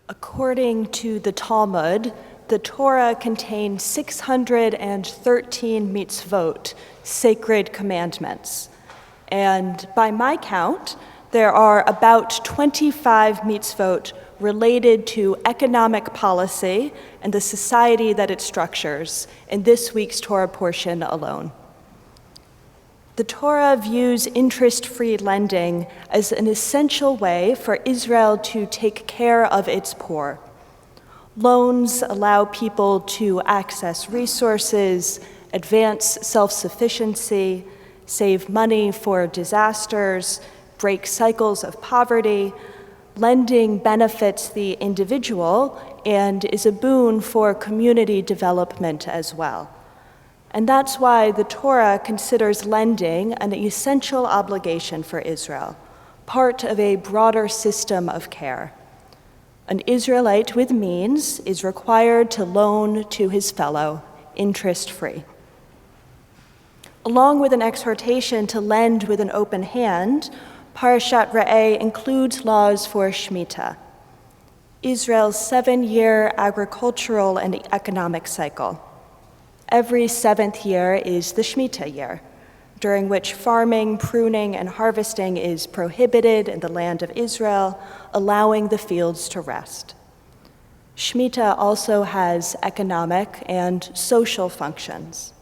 According to the Talmud, the Torah contains 613 mitzvot, sacred commandments. And by my count, there are about 25 mitzvot related to economic policy and the society that it structures in this week's Torah portion alone. The Torah views interest-free lending as an essential way for Israel to take care of its poor. Loans allow people to access resources, advance self-sufficiency, save money for disasters, break cycles of poverty. Lending benefits the individual and is a boon for community development as well. And that's why the Torah considers lending an essential obligation for Israel, part of a broader system of care. An Israelite with means is required to loan to his fellow, interest-free. Along with an exhortation to lend with an open hand, Parashat Re'eh includes laws for Shmita, Israel's 7-year agricultural and economic cycle. Every 7th year is the Shmita year, during which farming, pruning, and harvesting is prohibited in the land of Israel, allowing the fields to rest. Shmita also has economic and social functions.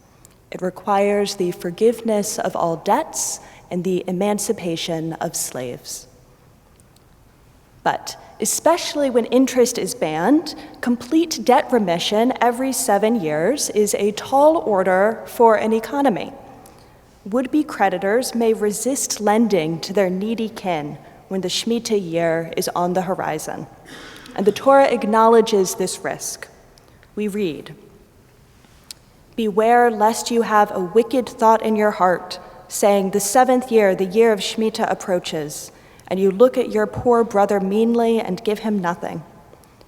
It requires the forgiveness of all debts and the emancipation of slaves. But especially when interest is banned, complete debt remission every 7 years is a tall order for an economy. Would-be creditors may resist lending to their needy kin when the Shmita year is on the horizon, and the Torah acknowledges this risk. We read, "Beware lest you have a wicked thought in your heart, saying, 'The 7th year, the year of Shmita approaches,' and you look at your poor brother meanly and give him nothing.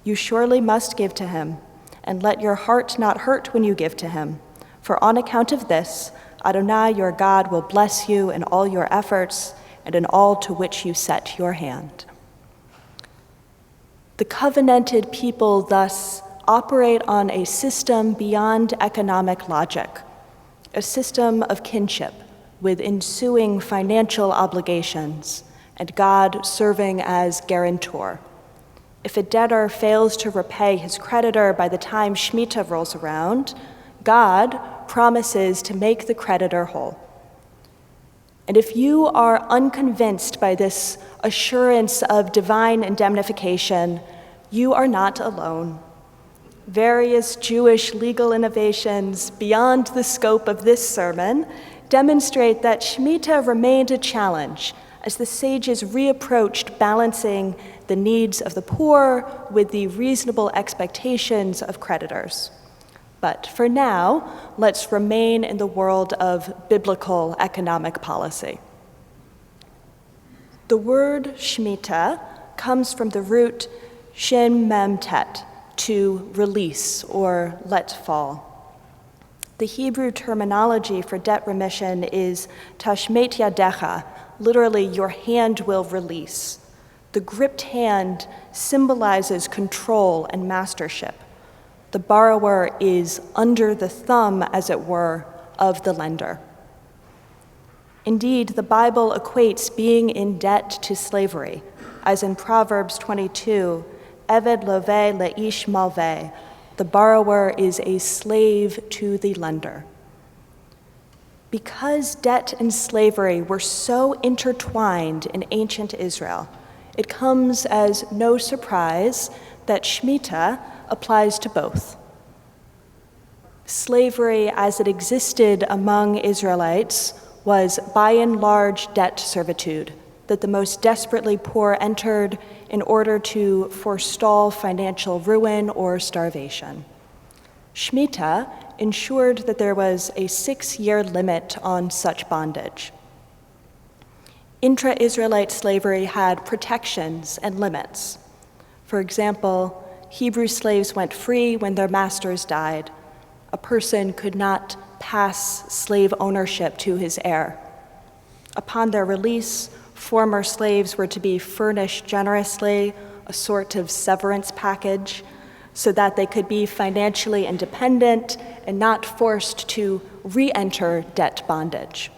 You surely must give to him, and let your heart not hurt when you give to him. For on account of this, Adonai your God will bless you in all your efforts and in all to which you set your hand." The covenanted people thus operate on a system beyond economic logic, a system of kinship with ensuing financial obligations, and God serving as guarantor. If a debtor fails to repay his creditor by the time Shmita rolls around, God promises to make the creditor whole. And if you are unconvinced by this assurance of divine indemnification, you are not alone. Various Jewish legal innovations beyond the scope of this sermon demonstrate that Shmita remained a challenge as the sages reapproached balancing the needs of the poor with the reasonable expectations of creditors. But for now, let's remain in the world of biblical economic policy. The word Shmita comes from the root shin mem tet, to release or let fall. The Hebrew terminology for debt remission is tashmet yadecha, literally, your hand will release. The gripped hand symbolizes control and mastership. The borrower is under the thumb, as it were, of the lender. Indeed, the Bible equates being in debt to slavery, as in Proverbs 22, Eved loveh leish malveh, the borrower is a slave to the lender. Because debt and slavery were so intertwined in ancient Israel, it comes as no surprise that Shmita applies to both. Slavery as it existed among Israelites was by and large debt servitude that the most desperately poor entered in order to forestall financial ruin or starvation. Shmita ensured that there was a 6-year limit on such bondage. Intra-Israelite slavery had protections and limits. For example, Hebrew slaves went free when their masters died. A person could not pass slave ownership to his heir. Upon their release, former slaves were to be furnished generously, a sort of severance package so that they could be financially independent and not forced to re-enter debt bondage.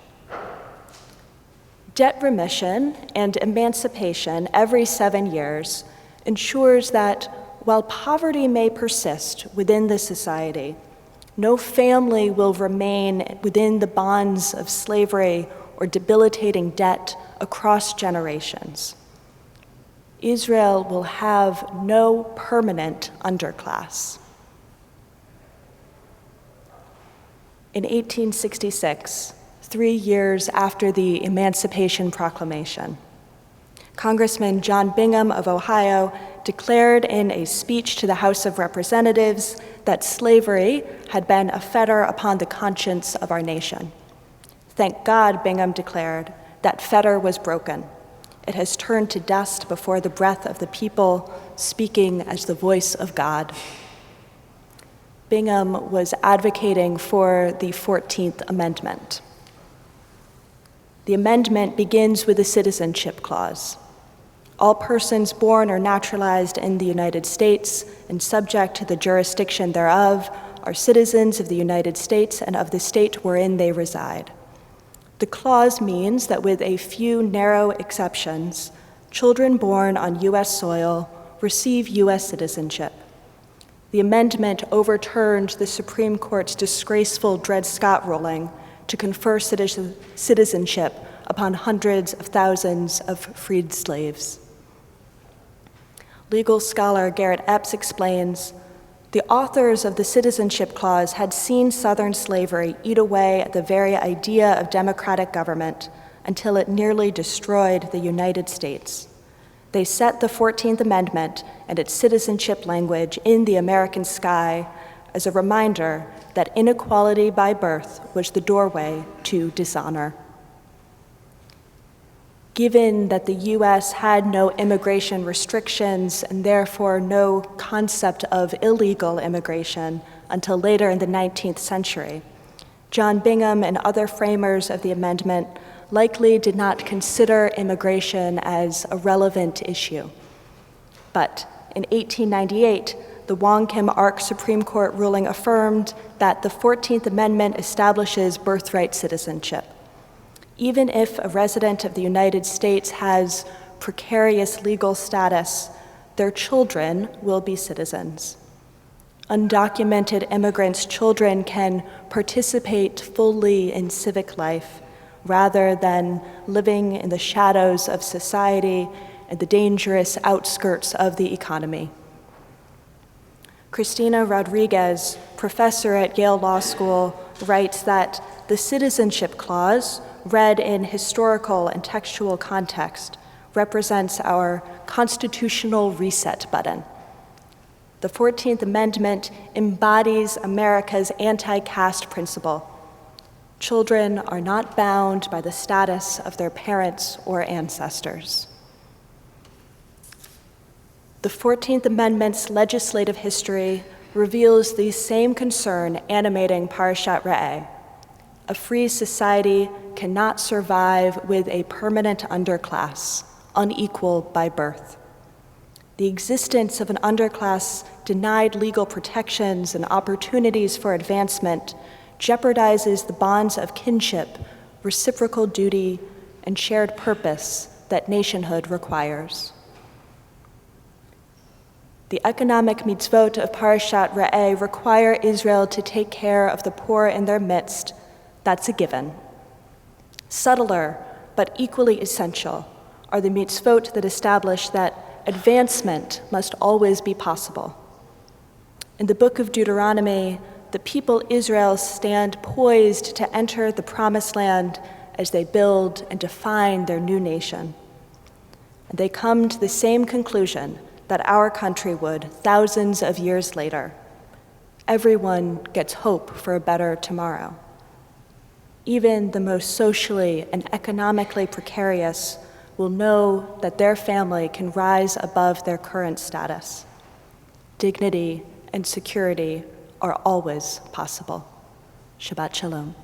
Debt remission and emancipation every 7 years ensures that while poverty may persist within the society, no family will remain within the bonds of slavery or debilitating debt across generations. Israel will have no permanent underclass. In 1866, 3 years after the Emancipation Proclamation, Congressman John Bingham of Ohio declared in a speech to the House of Representatives that slavery had been a fetter upon the conscience of our nation. Thank God, Bingham declared, that fetter was broken. It has turned to dust before the breath of the people, speaking as the voice of God. Bingham was advocating for the 14th Amendment. The amendment begins with a citizenship clause. All persons born or naturalized in the United States and subject to the jurisdiction thereof are citizens of the United States and of the state wherein they reside. The clause means that with a few narrow exceptions, children born on U.S. soil receive U.S. citizenship. The amendment overturned the Supreme Court's disgraceful Dred Scott ruling to confer citizenship upon hundreds of thousands of freed slaves. Legal scholar Garrett Epps explains, the authors of the Citizenship Clause had seen Southern slavery eat away at the very idea of democratic government until it nearly destroyed the United States. They set the 14th Amendment and its citizenship language in the American sky as a reminder that inequality by birth was the doorway to dishonor. Given that the U.S. had no immigration restrictions and therefore no concept of illegal immigration until later in the 19th century, John Bingham and other framers of the amendment likely did not consider immigration as a relevant issue. But in 1898, the Wong Kim Ark Supreme Court ruling affirmed that the 14th Amendment establishes birthright citizenship. Even if a resident of the United States has precarious legal status, their children will be citizens. Undocumented immigrants' children can participate fully in civic life rather than living in the shadows of society and the dangerous outskirts of the economy. Christina Rodriguez, professor at Yale Law School, writes that the Citizenship Clause, read in historical and textual context, represents our constitutional reset button. The 14th Amendment embodies America's anti-caste principle. Children are not bound by the status of their parents or ancestors. The 14th Amendment's legislative history reveals the same concern animating Parashat Re'eh. A free society cannot survive with a permanent underclass, unequal by birth. The existence of an underclass denied legal protections and opportunities for advancement jeopardizes the bonds of kinship, reciprocal duty, and shared purpose that nationhood requires. The economic mitzvot of Parashat Re'eh require Israel to take care of the poor in their midst. That's a given. Subtler, but equally essential, are the mitzvot that establish that advancement must always be possible. In the book of Deuteronomy, the people Israel stand poised to enter the promised land as they build and define their new nation. And they come to the same conclusion that our country would thousands of years later. Everyone gets hope for a better tomorrow. Even the most socially and economically precarious will know that their family can rise above their current status. Dignity and security are always possible. Shabbat Shalom.